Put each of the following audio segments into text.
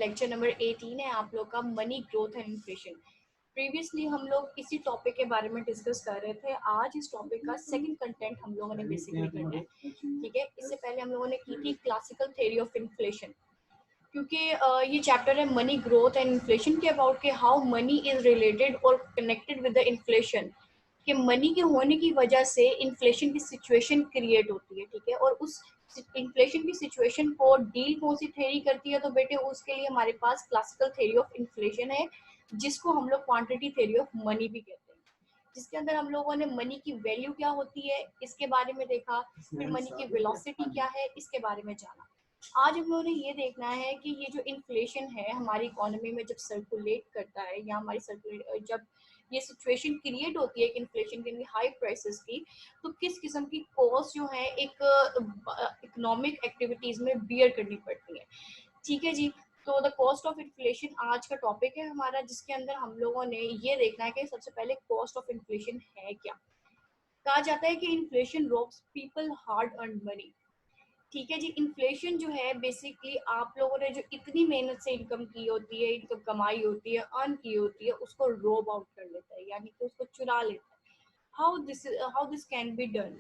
Lecture number 18 है आप लोग का, money growth and inflation. Previously हम लोग इसी टॉपिक के बारे में डिस्कस कर रहे थे। आज इस टॉपिक का सेकंड कंटेंट हम लोगों ने बेसिकली करना है, ठीक है। इससे पहले हम लोगों ने की थी क्लासिकल थ्योरी ऑफ इन्फ्लेशन, क्योंकि ये चैप्टर है मनी ग्रोथ एंड इन्फ्लेशन के अबाउट के हाउ मनी इज रिलेटेड और कनेक्टेड विद द इन्फ्लेशन, कि मनी के होने की वजह से इन्फ्लेशन की सिचुएशन क्रिएट होती है, ठीक है। और उस इन्फ्लेशन की सिचुएशन को डील कौन सी थ्योरी करती है, तो बेटे उसके लिए हमारे पास क्लासिकल थ्योरी ऑफ इन्फ्लेशन है, जिसको हम लोग क्वांटिटी थ्योरी ऑफ मनी भी कहते हैं, जिसके अंदर हम लोगों ने मनी की वैल्यू क्या होती है इसके बारे में देखा, फिर मनी की वेलोसिटी क्या है इसके बारे में जाना। आज हम लोगों ने ये देखना है कि ये जो इन्फ्लेशन है हमारी इकोनॉमी में जब सर्कुलेट करता है, या हमारी जब ये सिचुएशन क्रिएट होती है कि इन्फ्लेशन के हाई प्राइसेस की, तो किस किस्म की कॉस्ट जो है एक इकोनॉमिक एक्टिविटीज में बियर करनी पड़ती है, ठीक है जी। तो द कॉस्ट ऑफ इन्फ्लेशन आज का टॉपिक है हमारा, जिसके अंदर हम लोगों ने ये देखना है कि सबसे पहले कॉस्ट ऑफ इन्फ्लेशन है क्या। कहा जाता है कि inflation robes people hard earn money, ठीक है जी। इन्फ्लेशन जो है बेसिकली आप लोगों ने जो इतनी मेहनत से इनकम की होती है, इनकम कमाई होती है, अर्न की होती है, उसको रोब आउट कर लेता है, यानी कि उसको चुरा लेता है। How this can be done.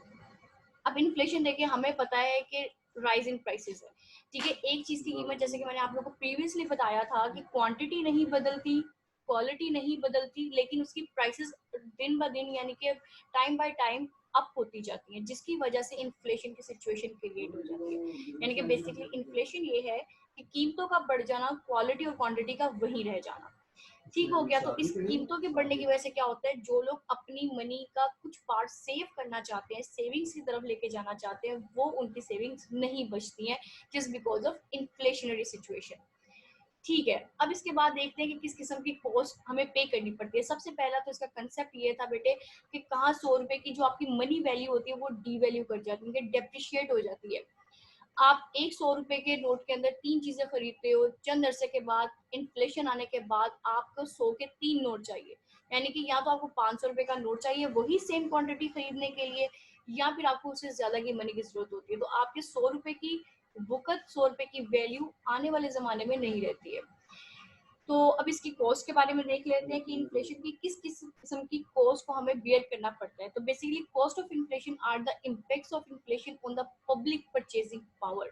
अब इन्फ्लेशन देखिए, हमें पता है कि राइज इन प्राइसेस है, ठीक है। एक चीज की कीमत, जैसे कि मैंने आप लोगों को प्रीवियसली बताया था कि क्वांटिटी नहीं बदलती, क्वालिटी नहीं बदलती, लेकिन उसकी प्राइसेस दिन ब दिन यानी कि टाइम बाय टाइम अप होती जाती है, जिसकी वजह से इन्फ्लेशन की सिचुएशन क्रिएट हो जाती है। यानी कि बेसिकली इन्फ्लेशन ये है कि कीमतों का बढ़ जाना, क्वालिटी और क्वांटिटी का वही रह जाना, ठीक हो गया। तो इस कीमतों के बढ़ने की वजह से क्या होता है, जो लोग अपनी मनी का कुछ पार्ट सेव करना चाहते हैं, सेविंग्स की तरफ लेके जाना चाहते हैं, वो उनकी सेविंग्स नहीं बचती हैं, just because of inflationary situation, ठीक है। अब इसके बाद देखते हैं कि किस किस्म की कॉस्ट हमें पे करनी पड़ती है। सबसे पहला तो इसका कंसेप्ट ये था बेटे कि कहाँ 100 रुपए की जो आपकी मनी वैल्यू होती है वो डी वैल्यू कर जाती है, डेप्रिशिएट हो जाती है। आप एक 100 रुपए के नोट के अंदर 3 चीजें खरीदते हो, चंद अरसे के बाद इन्फ्लेशन आने के बाद आपको 100 के 3 नोट चाहिए, यानी कि या तो आपको 500 रुपए का नोट चाहिए वही सेम क्वांटिटी खरीदने के लिए, या फिर आपको उससे ज्यादा की मनी की जरूरत होती है। तो आपके 100 रुपए की वक़्त 100 रुपए की वैल्यू आने वाले जमाने में नहीं रहती है। तो अब इसकी कॉस्ट के बारे में देख लेते हैं कि इन्फ्लेशन की किस किस किस्म की कॉस्ट को हमें बियर करना पड़ता है। तो basically cost of inflation are the impacts of inflation on the public purchasing power.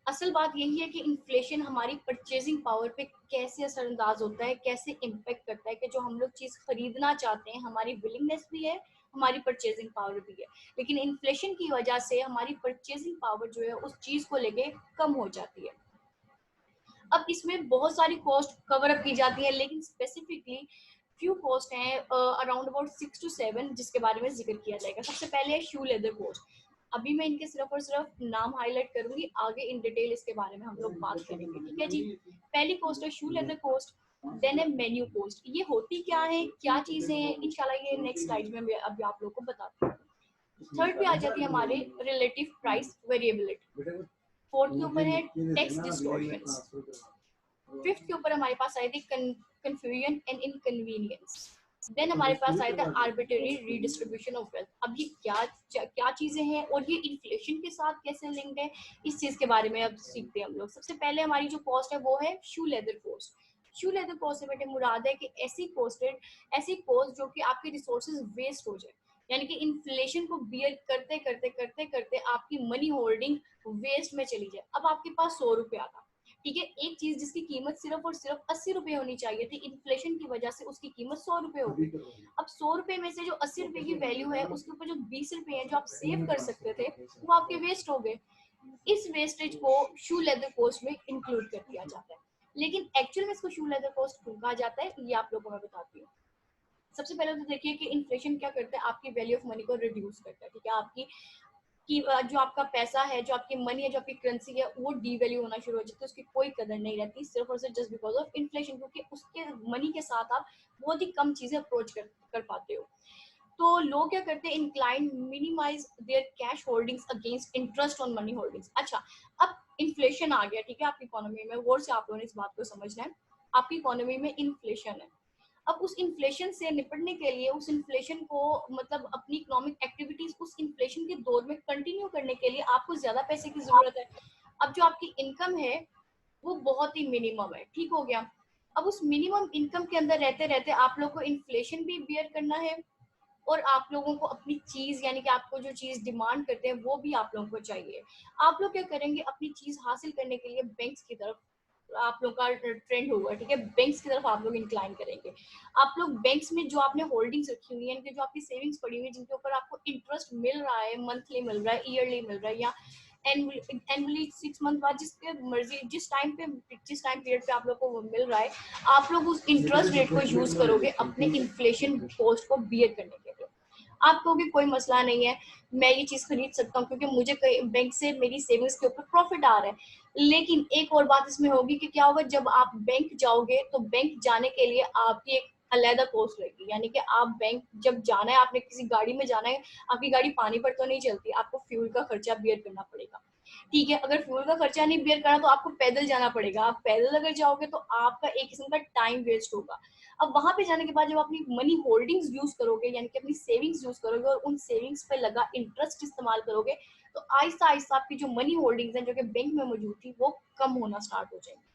असल बात यही है कि इन्फ्लेशन हमारी परचेजिंग पावर पे कैसे असरअंदाज होता है, कैसे इम्पेक्ट करता है, कि जो हम लोग चीज खरीदना चाहते हैं हमारी विलिंगनेस भी है, हमारी परचेजिंग पावर भी है, लेकिन इन्फ्लेशन की वजह से हमारी परचेजिंग पावर जो है उस चीज को लेके कम हो जाती है। अब इसमें बहुत सारी कॉस्ट कवर अप की जाती है, लेकिन स्पेसिफिकली फ्यू कॉस्ट हैं, अराउंड अबाउट 6 to 7, जिसके बारे में जिक्र किया जाएगा। सबसे पहले है शू लेदर कॉस्ट। अभी मैं इनके सिर्फ और सिर्फ नाम हाईलाइट करूंगी, आगे इन डिटेल इसके बारे में हम लोग बात करेंगे, ठीक है जी। पहली कॉस्ट है शू लेदर कॉस्ट। देन है मेन्यू कॉस्ट। ये होती क्या है, क्या चीजें हैं, इंशाल्लाह ये नेक्स्ट स्लाइड में अभी आप लोग को बताती हूँ। थर्ड पे आ जाती है हमारे रिलेटिव प्राइस वेरिएबिलिटी। फोर्थ के ऊपर है टैक्स डिस्टॉर्शंस। फिफ्थ के ऊपर हमारे पास आई थी कंफ्यूजन एंड इनकन्वीनियंस। देन हमारे पास आया था आर्बिट्रेरी रीडिस्ट्रीब्यूशन ऑफ वेल्थ। अब ये क्या चीजें हैं और ये इन्फ्लेशन के साथ कैसे लिंक्ड है, इस चीज के बारे में अब सीखते हैं हम लोग। सबसे पहले हमारी जो कॉस्ट है वो है शू लेदर कॉस्ट। शू लेदर कॉस्ट से बेटे मुराद है कि ऐसी कॉस्ट जो कि आपके रिसोर्सेज वेस्ट हो जाए, यानी कि इन्फ्लेशन को बियर करते करते करते करते आपकी मनी होल्डिंग वेस्ट में चली जाए। अब आपके पास 100 रुपए आता, ठीक है, एक चीज जिसकी कीमत सिर्फ और सिर्फ 80 रुपए होनी चाहिए थी, इन्फ्लेशन की वजह से उसकी कीमत 100 रुपए हो गई। अब 100 रुपए में से जो 80 रुपए की वैल्यू है उसके ऊपर जो 20 रुपए है जो आप सेव कर सकते थे वो आपके वेस्ट हो गए। इस वेस्टेज को शू लेदर कॉस्ट में इंक्लूड कर दिया जाता है, लेकिन एक्चुअल में इसको शू लेदर कॉस्ट क्यों कहा जाता है ये आप लोगों को मैं बताती हूँ। सबसे पहले तो देखिए कि इन्फ्लेशन क्या करता है, आपकी वैल्यू ऑफ मनी को रिड्यूस करता है, ठीक है। आपकी जो आपका पैसा है, जो आपकी मनी है, जो आपकी करेंसी है, वो डीवैल्यू होना शुरू हो जाती है, उसकी कोई कदर नहीं रहती, सिर्फ और सिर्फ जस्ट बिकॉज ऑफ इन्फ्लेशन, क्योंकि उसके मनी के साथ आप बहुत ही कम चीजें अप्रोच कर पाते हो। तो लोग क्या करते हैं, incline minimize their cash holdings against interest on money holdings. अच्छा, अब इन्फ्लेशन आ गया, ठीक है, आपकी इकोनॉमी में, गौर से आप लोगों ने इस बात को समझना है। आपकी इकोनॉमी में इन्फ्लेशन है। अब उस इन्फ्लेशन से निपटने के लिए, उस इन्फ्लेशन को मतलब अपनी इकोनॉमिक एक्टिविटीज उस इन्फ्लेशन के दौर में कंटिन्यू करने के लिए आपको ज्यादा पैसे की जरूरत है। अब जो आपकी इनकम है वो बहुत ही मिनिमम है, ठीक हो गया। अब उस मिनिमम इनकम के अंदर रहते रहते आप लोग को इन्फ्लेशन भी बियर करना है, और आप लोगों को अपनी चीज यानी कि आपको जो चीज डिमांड करते हैं वो भी आप लोगों को चाहिए। आप लोग क्या करेंगे, अपनी चीज हासिल करने के लिए बैंक्स की तरफ आप लोग का ट्रेंड होगा, ठीक है, बैंक्स की तरफ आप लोग इंक्लाइन करेंगे। आप लोग बैंक्स में जो आपने होल्डिंग्स रखी हुई है, यानी कि जो आपकी सेविंग्स पड़ी हुई है, जिनके ऊपर आपको इंटरेस्ट मिल रहा है, मंथली मिल रहा है, ईयरली मिल रहा है, या एनुअली 6 मंथ बाद, जिसके मर्जी जिस टाइम पीरियड पे आप लोग को वो मिल रहा है, आप लोग उस इंटरेस्ट रेट को यूज करोगे अपने इन्फ्लेशन कॉस्ट को बियर करने के लिए। आप कहोगे कोई मसला नहीं है, मैं ये चीज खरीद सकता हूँ क्योंकि मुझे बैंक से मेरी सेविंग्स के ऊपर प्रॉफिट आ रहा है। लेकिन एक और बात इसमें होगी कि क्या होगा, जब आप बैंक जाओगे तो बैंक जाने के लिए आपकी एक अलग कॉस्ट रहेगी, यानी कि आप बैंक जब जाना है, आपने किसी गाड़ी में जाना है, आपकी गाड़ी पानी पर तो नहीं चलती, आपको फ्यूल का खर्चा बियर करना पड़ेगा, ठीक है। अगर फ्यूल का खर्चा नहीं बियर करना तो आपको पैदल जाना पड़ेगा, आप पैदल अगर जाओगे तो आपका एक किस्म का टाइम वेस्ट होगा। अब वहां पे जाने के बाद जब अपनी मनी होल्डिंग्स यूज करोगे, यानी कि अपनी सेविंग्स यूज करोगे और उन सेविंग्स पे लगा इंटरेस्ट इस्तेमाल करोगे, तो आहिस्ता आहिस्ता आपकी जो मनी होल्डिंग्स हैं जो कि बैंक में मौजूद थी वो कम होना स्टार्ट हो जाएंगी।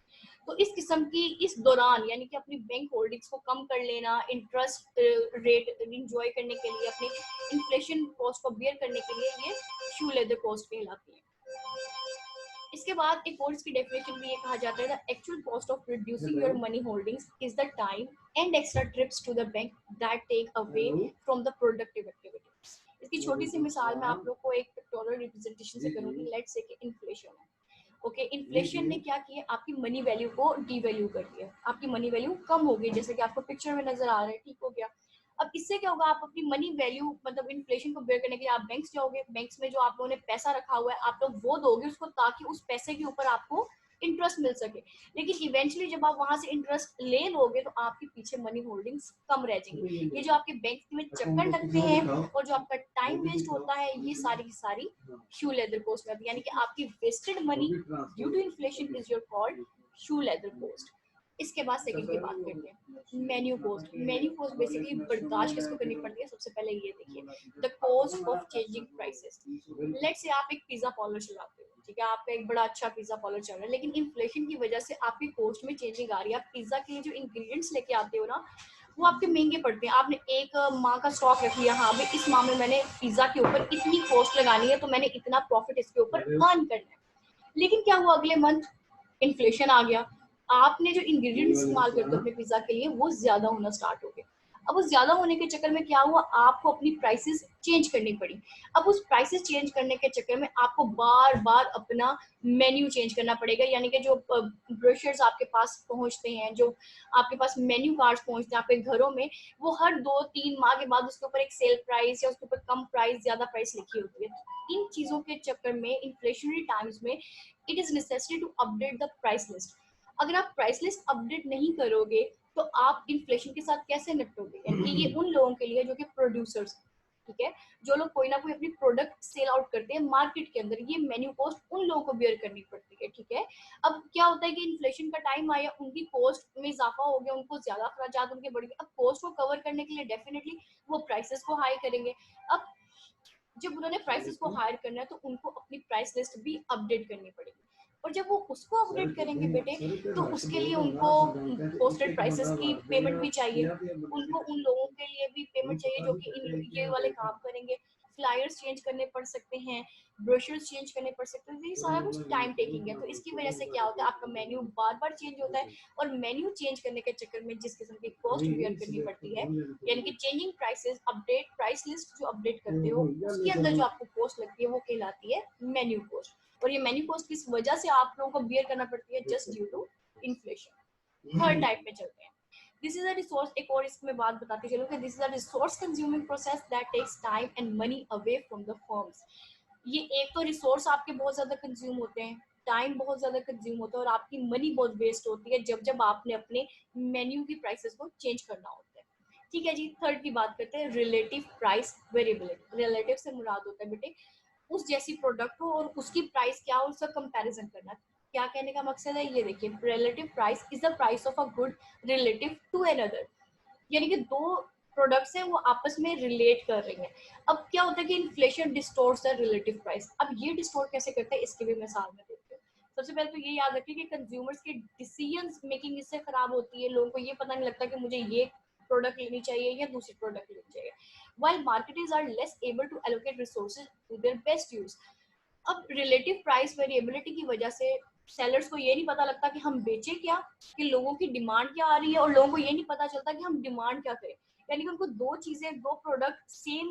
तो इस किस्म की इस दौरान यानी कि अपनी बैंक होल्डिंग्स को कम कर लेना, इंटरेस्ट रेट इंजॉय करने के लिए, अपनी इन्फ्लेशन कॉस्ट को बियर करने के लिए, ये शू लेदर कॉस्ट कहलाती है। इसके बाद एक और इसकी डेफिनेशन भी ये कहा जाता है, the actual cost of reducing your money holdings is the time and extra trips to the bank that take away from the productive activity. इसकी छोटी सी मिसाल मैं आप लोग को एक पिक्टोरियल रिप्रेजेंटेशन से करूंगी। लेट्स से कि इन्फ्लेशन है, ओके। इन्फ्लेशन ने क्या किया, आपकी मनी वैल्यू को डीवैल्यू कर दिया, आपकी मनी वैल्यू कम हो गई, जैसे कि आपको पिक्चर में नजर आ रहा है, ठीक हो गया। अब इससे क्या होगा, आप अपनी मनी वैल्यू मतलब इन्फ्लेशन को बेयर करने के लिए आप बैंक्स जाओगे, बैंक्स में जो आप लोगों ने पैसा रखा हुआ है आप लोग वो दोगे उसको, ताकि उस पैसे के ऊपर आपको इंटरेस्ट मिल सके। लेकिन इवेंचुअली जब आप वहां से इंटरेस्ट ले लोगे तो आपके पीछे मनी होल्डिंग्स कम रह जाएंगी। ये जो आपके बैंक में चक्कर लगते हैं और जो आपका टाइम वेस्ट होता है, ये सारी की सारी शू लेदर कोस्ट में, यानी कि आपकी wasted money due to inflation is your called shoe leather cost. इसके बाद सेकंड की बात करते हैं, menu cost. Menu cost basically बर्दाश्त किसको करनी पड़ती है, सबसे पहले ये देखिए, the cost of changing prices. Let's say आप एक पिज्जा पार्लर चलाते हो, ठीक है, आपका एक बड़ा अच्छा पिज्जा पार्लर चल रहा है, लेकिन इन्फ्लेशन की वजह से आपकी कॉस्ट में चेंजिंग आ रही है। आप पिज्जा के लिए जो इंग्रेडिएंट्स लेके आते हो ना, वो आपके महंगे पड़ते हैं। आपने एक माह का स्टॉक रख लिया, हाँ भाई इस माह में मैंने पिज्जा के ऊपर इतनी कॉस्ट लगानी है तो मैंने इतना प्रॉफिट इसके ऊपर अर्न करना है। लेकिन क्या हुआ, अगले मंथ इन्फ्लेशन आ गया, आपने जो इंग्रेडिएंट इस्तेमाल करते हो अपने पिज्जा के लिए वो ज्यादा होना स्टार्ट हो गया। अब उस ज्यादा होने के चक्कर में क्या हुआ, आपको अपनी प्राइसेस चेंज करनी पड़ी। अब उस प्राइसेस चेंज करने के चक्कर में आपको बार बार अपना मेन्यू चेंज करना पड़ेगा, यानी कि जो ब्रोशर्स आपके पास पहुंचते हैं, जो आपके पास मेन्यू कार्ड्स पहुंचते हैं आपके घरों में, वो हर 2-3 माह के बाद उसके ऊपर एक सेल प्राइस या उसके ऊपर कम प्राइस, ज्यादा प्राइस लिखी होती है। इन चीजों के चक्कर में इन्फ्लेशनरी टाइम्स में it is necessary to update the price list. अगर आप प्राइस लिस्ट अपडेट नहीं करोगे तो आप इन्फ्लेशन के साथ कैसे निपटोगे, यानी कि ये उन लोगों के लिए जो कि प्रोड्यूसर्स, ठीक है, जो लोग कोई ना कोई अपनी प्रोडक्ट सेल आउट करते हैं मार्केट के अंदर, ये मेन्यू कॉस्ट उन लोगों को बेयर करनी पड़ती है, ठीक है। अब क्या होता है कि इन्फ्लेशन का टाइम आया, उनकी कॉस्ट में इजाफा हो गया, उनको ज्यादा खर्चात उनके बढ़ गए, अब कॉस्ट को कवर करने के लिए डेफिनेटली वो प्राइसेस को हाई करेंगे। अब जब उन्होंने प्राइसेस को हायर करना है तो उनको अपनी प्राइस लिस्ट भी अपडेट करनी पड़ेगी, और जब वो उसको अपडेट करेंगे बेटे तो उसके लिए उनको पोस्टेड प्राइसेस की पेमेंट भी चाहिए, उनको उन लोगों के लिए भी पेमेंट चाहिए जो कि ये वाले काम करेंगे। फ्लायर्स चेंज करने पड़ सकते हैं, ब्रोशर्स चेंज करने पड़ सकते हैं, तो ये सारा कुछ टाइम टेकिंग है। तो इसकी वजह से क्या होता है, आपका मेन्यू बार बार चेंज होता है, और मेन्यू चेंज करने के चक्कर में जिस किस्म की कॉस्ट बियर करनी पड़ती है, यानी कि changing prices update, price list जो अपडेट करते हो उसके अंदर जो आपको कॉस्ट लगती है वो कहलाती है मेन्यू कॉस्ट। और ये मेन्यू कॉस्ट किस वजह से आप लोगों को बियर करना पड़ती है, just due to inflation. Third type में चलते हैं, दिस इज अ रिसोर्स। एक और इसमें बात बताती चलो कि this is a resource consuming process that takes time and money away from the firms. ये एक तो रिसोर्स आपके बहुत ज्यादा कंज्यूम होते हैं, टाइम बहुत ज्यादा कंज्यूम होता है, और आपकी मनी बहुत वेस्ट होती है जब जब आपने अपने मेन्यू की प्राइसेस को चेंज करना होता है, ठीक है जी। थर्ड की बात करते हैं, रिलेटिव प्राइस वेरिएबिलिटी। रिलेटिव से मुराद होता है बेटे उस जैसी प्रोडक्ट हो और उसकी प्राइस क्या हो उसका कंपैरिजन करना। क्या कहने का मकसद है, ये देखिए, relative price is the price of a good relative to another, यानी कि दो प्रोडक्ट्स हैं वो आपस में रिलेट कर रही हैं। अब क्या होता है कि inflation distorts the relative price. अब ये डिस्टोर्ट कैसे करता है इसकी भी मिसाल में देते हैं। सबसे पहले तो ये याद रखिए कि कंज्यूमर्स के डिसीजन मेकिंग इससे खराब होती है, लोगों को ये पता नहीं लगता कि मुझे ये प्रोडक्ट लेनी चाहिए या दूसरी प्रोडक्ट लेनी चाहिए, while marketers are less able to allocate resources to their best use। अब रिलेटिव प्राइस वेरिएबिलिटी की वजह से सेलर्स को ये नहीं पता लगता कि हम बेचे क्या, कि लोगों की डिमांड क्या आ रही है, और लोगों को ये नहीं पता चलता कि हम डिमांड क्या करें। यानी कि उनको दो चीजें, दो प्रोडक्ट सेम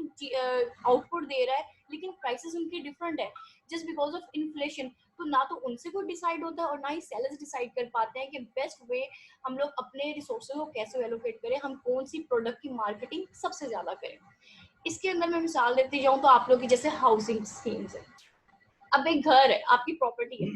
आउटपुट दे रहा है लेकिन प्राइसेस उनकी डिफरेंट है, जस्ट बिकॉज ऑफ इन्फ्लेशन। तो ना तो उनसे कोई डिसाइड होता है और ना ही सेलर्स डिसाइड कर पाते हैं कि बेस्ट वे हम लोग अपने रिसोर्सेज को कैसे एलोकेट करें, हम कौन सी प्रोडक्ट की मार्केटिंग सबसे ज्यादा करें। इसके अंदर मैं मिसाल देती जाऊँ तो आप लोग की जैसे हाउसिंग स्कीम्स है। अब एक घर है, आपकी प्रॉपर्टी है।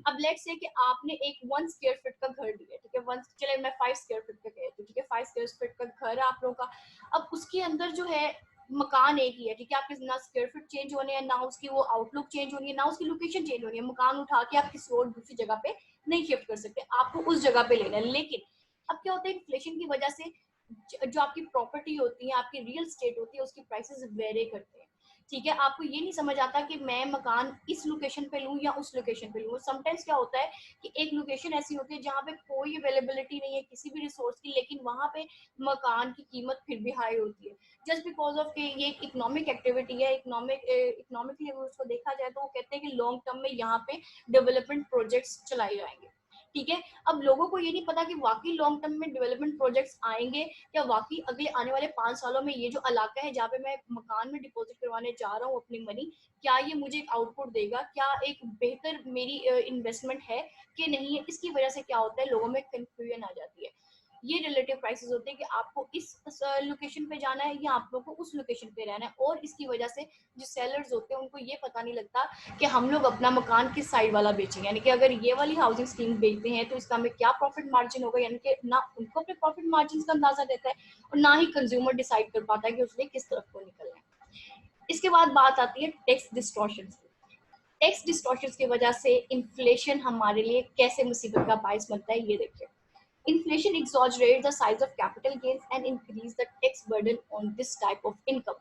अब लेट्स से कि आपने एक 1 स्क्वायर फीट का घर लिया, ठीक है, वन चले मैं 5 स्क्वायर फीट का कहती हूँ, ठीक है, 5 स्क्वायर फीट का घर है आप लोगों का। अब उसके अंदर जो है मकान एक ही है, ठीक है, आपके ना स्क्वायर फीट चेंज होने हैं, ना उसकी वो आउटलुक चेंज होनी है, ना उसकी लोकेशन चेंज होनी है। मकान उठा के आप किसी और दूसरी जगह पे नहीं शिफ्ट कर सकते, आपको उस जगह पे लेना है। लेकिन अब क्या होता है, इन्फ्लेशन की वजह से जो आपकी प्रॉपर्टी होती है, आपकी रियल स्टेट होती है, उसकी प्राइसेस वेरी करते हैं, ठीक है। आपको ये नहीं समझ आता कि मैं मकान इस लोकेशन पे लूं या उस लोकेशन पे लूं। समटाइम्स क्या होता है कि एक लोकेशन ऐसी होती है जहाँ पे कोई अवेलेबिलिटी नहीं है किसी भी रिसोर्स की, लेकिन वहां पे मकान की कीमत फिर भी हाई होती है, जस्ट बिकॉज ऑफ कि ये इकोनॉमिक एक्टिविटी है। इकोनॉमिकली अगर उसको देखा जाए तो वो कहते हैं कि लॉन्ग टर्म में यहाँ पे डेवलपमेंट प्रोजेक्ट्स चलाए जाएंगे, ठीक है। अब लोगों को ये नहीं पता कि वाकई लॉन्ग टर्म में डेवलपमेंट प्रोजेक्ट्स आएंगे, या वाकई अगले आने वाले 5 सालों में ये जो इलाका है जहाँ पे मैं मकान में डिपॉजिट करवाने जा रहा हूँ अपनी मनी, क्या ये मुझे एक आउटपुट देगा, क्या एक बेहतर मेरी इन्वेस्टमेंट है कि नहीं है। इसकी वजह से क्या होता है, लोगों में कंफ्यूजन आ जाती है। ये रिलेटिव प्राइसेस होते हैं कि आपको इस लोकेशन पे जाना है या आप लोग को उस लोकेशन पे रहना है, और इसकी वजह से जो सेलर्स होते हैं उनको ये पता नहीं लगता कि हम लोग अपना मकान किस साइड वाला बेचेंगे। यानी कि अगर ये वाली हाउसिंग स्कीम बेचते हैं तो इसका हमें क्या प्रॉफिट मार्जिन होगा, यानी कि ना उनको अपने प्रॉफिट मार्जिन का अंदाजा रहता है और ना ही कंज्यूमर डिसाइड कर पाता है कि उसने किस तरफ को निकलना है। इसके बाद बात आती है टैक्स डिस्टॉर्शन। टैक्स डिस्टॉर्शन की वजह से इन्फ्लेशन हमारे लिए कैसे मुसीबत का बायस बनता है, ये देखिए। Inflation exaggerates the size of capital gains and increase the tax burden on this type of income।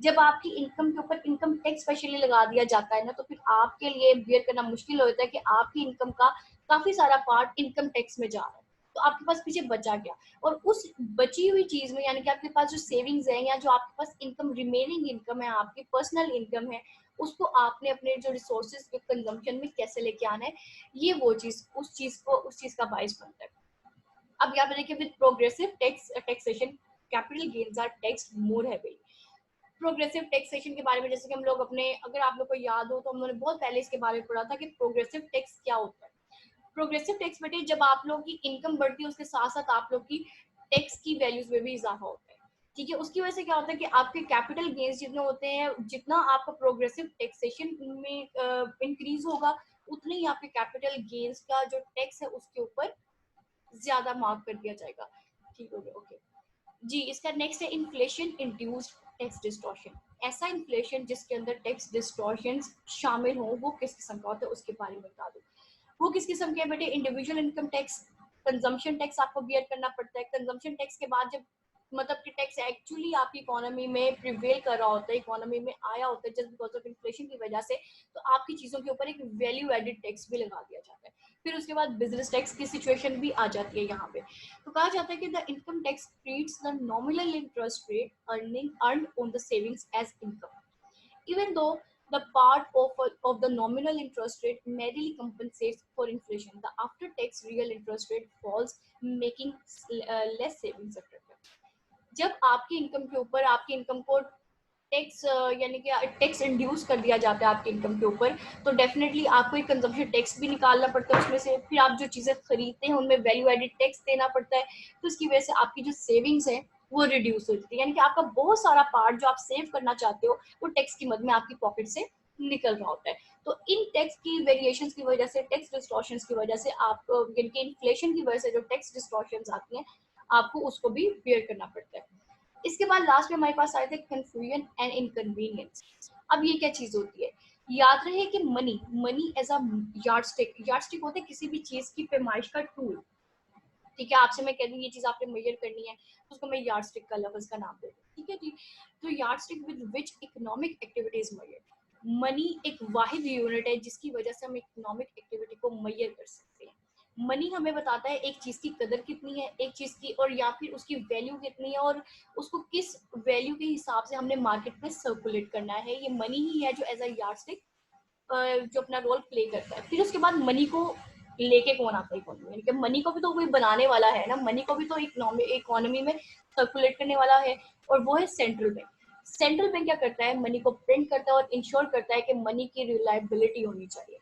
जब आपकी इनकम के ऊपर इनकम टैक्स स्पेशली लगा दिया जाता है ना, तो फिर आपके लिए बियर करना मुश्किल होता है कि आपकी इनकम का काफी सारा पार्ट इनकम टैक्स में जा रहा है, तो आपके पास पीछे बचा गया। और उस बची हुई चीज में, यानी कि आपके पास जो सेविंग्स है या जो आपके पास इनकम रिमेनिंग इनकम है, आपकी पर्सनल इनकम है, उसको आपने अपने जो रिसोर्सेज के कंजम्पशन में कैसे लेके आना है, ये वो चीज उस चीज का बायस बनता है। अब यहाँ पे देखिए, with progressive taxation capital gains are taxed more heavily. Progressive taxation के बारे में जैसे कि हम लोग अपने, अगर आप लोग को याद हो तो हम लोगों ने बहुत पहले इसके बारे में पढ़ा था कि प्रोग्रेसिव टैक्स क्या होता है। प्रोग्रेसिव टैक्स बेटे, जब आप लोग की इनकम बढ़ती है उसके साथ साथ आप लोग की टैक्स की वैल्यूज में भी इजाफा होता है, ठीक है। उसकी वजह से क्या होता है कि आपके कैपिटल गेन्स जितने होते हैं, जितना आपका प्रोग्रेसिव टैक्सेशन में इंक्रीज होगा, उतने ही आपके कैपिटल गेन्स का जो टैक्स है उसके ऊपर ज्यादा मार्क कर दिया जाएगा, ठीक हो गया, ओके जी। इसका नेक्स्ट है इन्फ्लेशन इंड्यूस्ड टैक्स डिस्टॉर्शन। ऐसा इन्फ्लेशन जिसके अंदर टैक्स डिस्टॉर्शन शामिल हो, वो किस किस्म का होता है उसके बारे में बता दो। वो किस किस्म के बेटे, individual income tax, consumption tax आपको बियर करना पड़ता है। कंजम्पशन टैक्स के बाद जब मतलब कि टैक्स एक्चुअली आपकी इकोनॉमी में प्रिवेल कर रहा होता है, इकोनॉमी में आया होता है जस्ट बिकॉज ऑफ इन्फ्लेशन की वजह से, तो आपकी चीजों के ऊपर एक वैल्यू एडेड टैक्स भी लगा दिया जाता है। फिर उसके बाद बिजनेस टैक्स की सिचुएशन भी आ जाती है यहाँ पे। तो कहा जाता है कि the income tax treats the nominal interest rate earn on the savings as income, even though the part of the nominal interest rate merely compensates for inflation, the after tax real interest rate falls, making less savings attractive। जब आपकी income के ऊपर, आपकी income को tax यानी कि tax induce कर दिया जाता है आपकी इनकम के ऊपर, तो डेफिनेटली आपको एक कंजम्पशन टैक्स भी निकालना पड़ता है उसमें से। फिर आप जो चीजें खरीदते हैं उनमें वैल्यू एडेड टैक्स देना पड़ता है, तो इसकी वजह से आपकी जो सेविंग्स है वो रिड्यूस हो जाती है। यानी कि आपका बहुत सारा पार्ट जो आप सेव करना चाहते हो वो टैक्स की मद में आपकी पॉकेट से निकल रहा होता है। तो इन टैक्स की वेरिएशंस की वजह से, टैक्स डिस्टॉर्शंस की वजह से, आप यानी कि इन्फ्लेशन की वजह से जो टैक्स डिस्टॉर्शंस आती हैं, आपको उसको भी बेयर करना पड़ता है। इसके बाद लास्ट में हमारे पास आए थे कंफ्यूजन एंड इनकन्वीनियंस। अब ये क्या चीज होती है, याद रहे कि money money as a yardstick होते है किसी भी चीज की पैमाइश का टूल, ठीक है। आपसे मैं कह दूं ये चीज आपने मेजर करनी है, तो उसको मैं यार्डस्टिक का लफ्ज का नाम दे दूं, ठीक है जी। तो yardstick with which economic activity is measured. Money एक वाहिद यूनिट है जिसकी वजह से हम इकोनॉमिक एक्टिविटी को मैयर कर सकते हैं। मनी हमें बताता है एक चीज की कदर कितनी है, एक चीज की, और या फिर उसकी वैल्यू कितनी है, और उसको किस वैल्यू के हिसाब से हमने मार्केट में सर्कुलेट करना है। ये मनी ही है जो एज अ यार्डस्टिक जो अपना रोल प्ले करता है। फिर उसके बाद मनी को लेके कौन आता है इकोनॉमी में, क्योंकि मनी को भी तो कोई बनाने वाला है ना, मनी को भी तो इकोनॉमी में सर्कुलेट करने वाला है, और वो है सेंट्रल बैंक। सेंट्रल बैंक क्या करता है, मनी को प्रिंट करता है और इंश्योर करता है कि मनी की रिलायबिलिटी होनी चाहिए।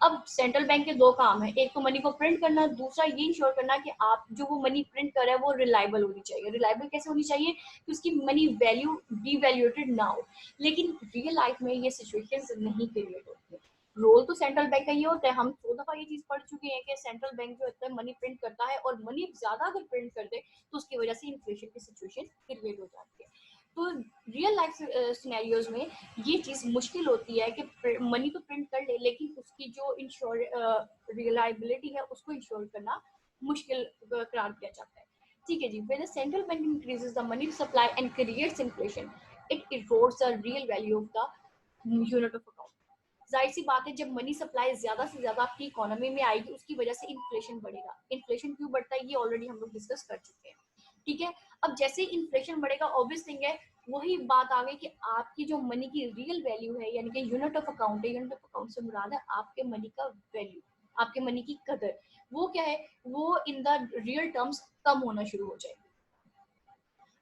अब सेंट्रल बैंक के दो काम है, एक तो मनी को प्रिंट करना, दूसरा ये इंश्योर करना कि आप जो वो मनी प्रिंट कर रहे हैं वो रिलायबल होनी चाहिए। रिलायबल कैसे होनी चाहिए कि उसकी मनी वैल्यू डिवैल्यूएटेड ना हो। लेकिन रियल लाइफ में ये सिचुएशंस नहीं क्रिएट होती है। रोल तो सेंट्रल बैंक का ये होता है, हम 100 दफा ये चीज पढ़ चुके हैं कि सेंट्रल बैंक जो होता है मनी प्रिंट करता है, और मनी ज्यादा अगर प्रिंट कर दे तो उसकी वजह से इन्फ्लेशन की सिचुएशन क्रिएट हो जाती है। तो रियल लाइफ सिनेरियोज में ये चीज मुश्किल होती है कि मनी तो प्रिंट कर ले, लेकिन उसकी जो इंश्योर रिलायबिलिटी है उसको इंश्योर करना मुश्किल करार दिया जाता है। ठीक है जी, when the central bank increases the money supply and creates inflation, it erodes the real value of the unit of account. जाहिर सी बात है, जब मनी सप्लाई ज्यादा से ज्यादा आपकी इकोनॉमी में आएगी उसकी वजह से इन्फ्लेशन बढ़ेगा। इन्फ्लेशन क्यों बढ़ता है ये ऑलरेडी हम लोग डिस्कस कर चुके हैं। ठीक है, अब जैसे ही इन्फ्लेशन बढ़ेगा ऑब्वियस थिंग है, वही बात आ गई कि आपकी जो मनी की रियल वैल्यू है, यानी कि यूनिट ऑफ अकाउंट है, यूनिट ऑफ अकाउंट से मुराद है आपके मनी का वैल्यू, आपके मनी की कदर। वो क्या है, वो इन द रियल टर्म्स कम होना शुरू हो जाएगी।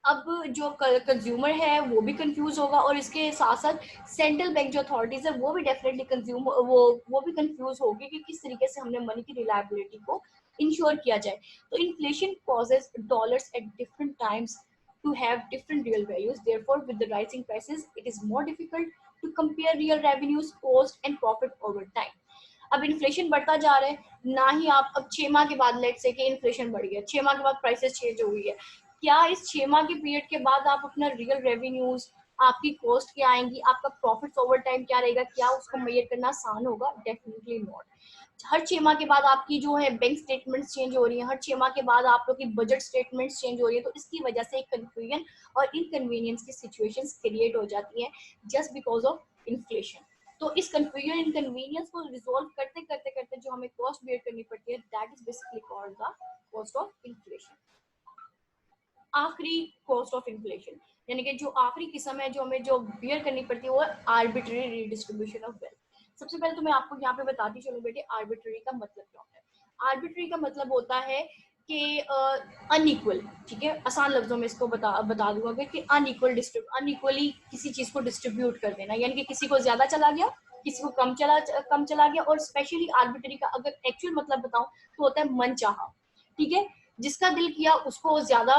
अब जो कंज्यूमर है वो भी कंफ्यूज होगा, और इसके साथ साथ सेंट्रल बैंक जो अथॉरिटीज है वो भी डेफिनेटली कंज्यूम वो भी कंफ्यूज होगी कि किस तरीके से हमने मनी की रिलायबिलिटी को इंश्योर किया जाए। तो inflation causes dollars at different times to have different real values. Therefore, with the rising prices, it is more difficult to compare real revenues, cost, and profit over time. अब inflation बढ़ता जा रहा है ना, ही आप अब 6 माह के बाद लेट से कि इन्फ्लेशन बढ़ गया, 6 माह के बाद प्राइसेस चेंज हो गई है, क्या इस 6 माह के पीरियड के बाद आप अपना रियल रेवेन्यूज, आपकी कॉस्ट क्या आएंगी, आपका प्रॉफिट्स ओवर टाइम क्या रहेगा, क्या उसको मेजर करना आसान होगा? Definitely not. हर 6 माह के बाद आपकी जो है बैंक स्टेटमेंट्स चेंज हो रही है, हर 6 माह के बाद आप लोग की बजट स्टेटमेंट्स चेंज हो रही है, तो इसकी वजह से एक कंफ्यूजन और इनकन्वीनियंस की सिचुएशंस क्रिएट हो जाती है जस्ट बिकॉज ऑफ इन्फ्लेशन। तो इस कंफ्यूजन इनकन्वीनियंस को रिजोल्व करते करते करते जो हमें कॉस्ट बेयर करनी पड़ती है, that is basically called the cost of inflation. आखिरी कॉस्ट ऑफ इन्फ्लेशन, यानी कि जो आखिरी किस्म है जो हमें जो बियर करनी पड़ती है, वो है आर्बिट्ररी रीडिस्ट्रीब्यूशन ऑफ वेल्थ। सबसे पहले तो मैं आपको यहाँ पे बताती चलूँ बेटे, आर्बिट्ररी का मतलब क्या होता है। आर्बिट्ररी का मतलब होता है कि अनइक्वल, ठीक है, आसान लफ्जों में इसको बता दूंगा कि अनइक्वली किसी चीज को डिस्ट्रीब्यूट कर देना, यानी कि किसी को ज्यादा चला गया, किसी को कम चला गया। और स्पेशली आर्बिट्ररी का अगर एक्चुअल मतलब बताऊं तो होता है मनचाहा। ठीक है, जिसका दिल किया उसको ज्यादा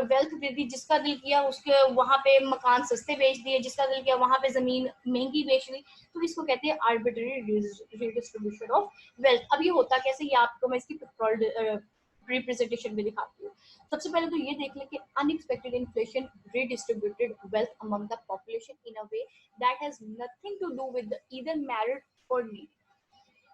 वेल्थ दे दी, जिसका दिल किया उसके वहां पे मकान सस्ते बेच दिए, जिसका दिल किया वहां पे जमीन महंगी बेच दी। तो इसको कहते हैं आर्बिट्ररी रिडिस्ट्रीब्यूशन ऑफ वेल्थ। अब ये होता कैसे, ये आपको मैं इसकी रिप्रेजेंटेशन में दिखाती हूँ। सबसे पहले तो ये देख लें कि unexpected inflation redistributed wealth among the population in a way that has nothing to do with either merit or need।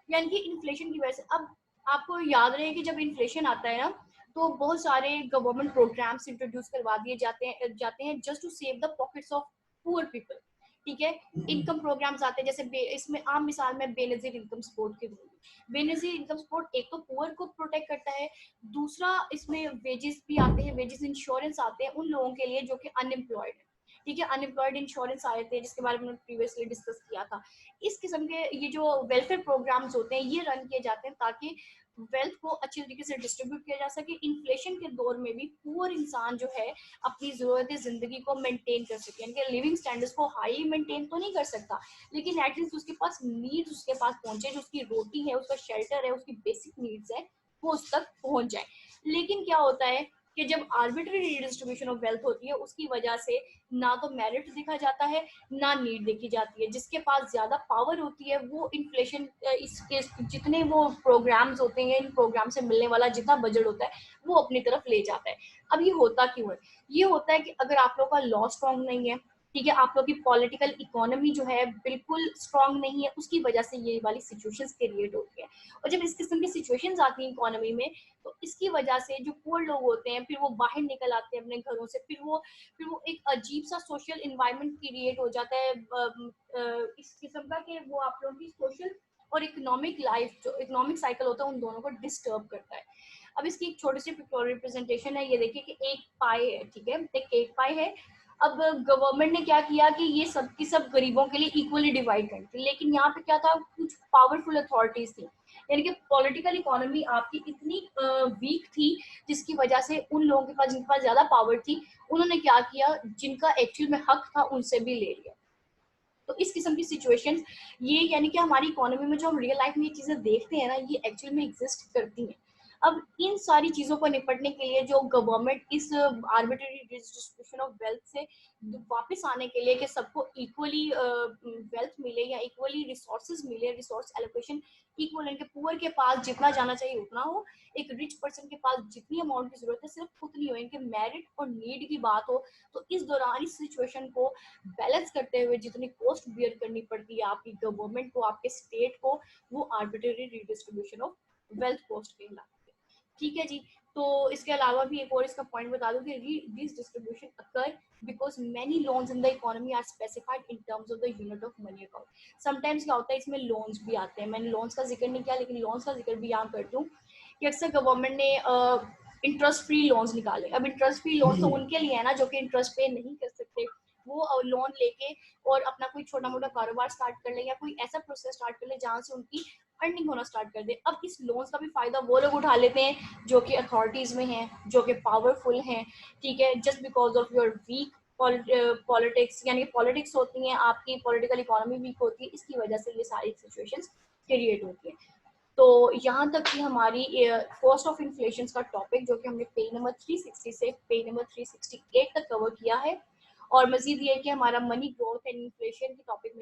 यानी कि इन्फ्लेशन की वजह से, अब आपको याद रहे कि जब इन्फ्लेशन आता है ना, तो बहुत सारे गवर्नमेंट प्रोग्राम्स इंट्रोड्यूस करवा दिए जाते हैं just to save the pockets of poor people. ठीक है, इनकम प्रोग्राम्स आते हैं, जैसे इसमें आम मिसाल में बेनजीर इनकम सपोर्ट की दूंगी। बेनजीर इनकम सपोर्ट एक तो पुअर को प्रोटेक्ट करता है, दूसरा इसमें वेजेस भी आते हैं, वेजेस इंश्योरेंस आते हैं उन लोगों के लिए जो कि अनएम्प्लॉयड है। ठीक है, अनएम्प्लॉयड इंश्योरेंस आए थे जिसके बारे में प्रीवियसली डिस्कस किया था। इस किस्म के ये जो वेलफेयर प्रोग्राम्स होते हैं ये रन किए जाते हैं ताकि वेल्थ को अच्छी तरीके से डिस्ट्रीब्यूट किया जा सके। इन्फ्लेशन के दौर में भी पुअर इंसान जो है अपनी जरूरत जिंदगी को मेंटेन कर सके, यानी कि लिविंग स्टैंडर्ड्स को हाई मेंटेन तो नहीं कर सकता, लेकिन एटलीस्ट उसके पास नीड्स उसके पास पहुंचे, जो उसकी रोटी है, उसका शेल्टर है, उसकी बेसिक नीड्स है, वो उस तक पहुंच जाए। लेकिन क्या होता है कि जब आर्बिट्ररी रिडिस्ट्रीब्यूशन ऑफ वेल्थ होती है उसकी वजह से ना तो मेरिट देखा जाता है ना नीड देखी जाती है। जिसके पास ज्यादा पावर होती है वो इन्फ्लेशन इसके जितने वो प्रोग्राम्स होते हैं, इन प्रोग्राम से मिलने वाला जितना बजट होता है वो अपनी तरफ ले जाता है। अब ये होता क्यों है, ये होता है कि अगर आप लोग का लॉ स्ट्रॉन्ग नहीं है, ठीक है, आप लोग की पॉलिटिकल इकोनॉमी जो है बिल्कुल स्ट्रॉन्ग नहीं है, उसकी वजह से ये वाली सिचुएशंस क्रिएट होती है। और जब इस किस्म की सिचुएशंस आती हैं इकोनॉमी में, तो इसकी वजह से जो पुअर लोग होते हैं फिर वो बाहर निकल आते हैं अपने घरों से, फिर वो एक अजीब सा सोशल इन्वायरमेंट क्रिएट हो जाता है इस किस्म का कि वो आप लोगों की सोशल और इकोनॉमिक लाइफ जो इकोनॉमिक साइकिल होता है उन दोनों को डिस्टर्ब करता है। अब इसकी एक छोटी सी पिक्टोरियल रिप्रेजेंटेशन है, ये देखिए कि एक पाई है, ठीक है, एक केक पाई है। अब गवर्नमेंट ने क्या किया कि ये सब की सब गरीबों के लिए इक्वली डिवाइड कर दी, लेकिन यहाँ पे क्या था, कुछ पावरफुल अथॉरिटीज थी, यानी कि पॉलिटिकल इकोनॉमी आपकी इतनी वीक थी जिसकी वजह से उन लोगों के पास जिनके पास ज्यादा पावर थी उन्होंने क्या किया, जिनका एक्चुअल में हक था उनसे भी ले लिया। तो इस किस्म की सिचुएशंस ये यानी कि हमारी इकोनॉमी में जो हम रियल लाइफ में ये चीजें देखते हैं ना, ये एक्चुअल में एग्जिस्ट करती हैं। अब इन सारी चीजों को निपटने के लिए जो गवर्नमेंट इस आर्बिट्रेरी डिस्ट्रीब्यूशन ऑफ वेल्थ से वापस आने के लिए कि सबको इक्वली वेल्थ मिले या इक्वली रिसोर्सेज मिले, रिसोर्स एलोकेशन इक्वल, इनके पुअर के पास जितना जाना चाहिए उतना हो, एक रिच पर्सन के पास जितनी अमाउंट की जरूरत है सिर्फ उतनी हो, इनके मेरिट और नीड की बात हो। तो इस दौरान इस सिचुएशन को बैलेंस करते हुए जितनी कॉस्ट बियर करनी पड़ती है आपकी गवर्नमेंट को, आपके स्टेट को, वो arbitrary redistribution of wealth cost कहलाती है। ठीक है जी। तो इसके अलावा भी एक और इसका पॉइंट बता दूं कि this distribution occur because many loans in the economy are specified in terms of the unit of money account. Sometimes क्या होता है, इसमें लोन्स भी आते हैं, मैंने लोन्स का जिक्र नहीं किया लेकिन लोन्स का जिक्र भी यहाँ कर दूं कि अक्सर गवर्नमेंट ने इंटरेस्ट फ्री लोन्स निकाले। अब इंटरेस्ट फ्री लोन तो उनके लिए है ना जो कि इंटरेस्ट पे नहीं कर सकते, वो लोन लेके और अपना कोई छोटा मोटा कारोबार स्टार्ट कर ले या कोई ऐसा प्रोसेस स्टार्ट कर ले जहाँ से उनकी अर्निंग होना स्टार्ट कर दे। अब इस लोन्स का भी फायदा वो लोग उठा लेते हैं जो कि अथॉरिटीज में हैं, जो कि पावरफुल हैं, ठीक है, just because of your weak politics, यानी पॉलिटिक्स होती हैं आपकी, पॉलिटिकल इकोनॉमी वीक होती है, इसकी वजह से ये सारी सिचुएशंस क्रिएट होती हैं। तो यहाँ तक कि हमारी कॉस्ट ऑफ इन्फ्लेशन का टॉपिक जो कि हमने पेज नंबर 360 से पेज नंबर 368 तक कवर किया है। और मजीद ये कि हमारा मनी ग्रोथ एंड इन्फ्लेशन के टॉपिक में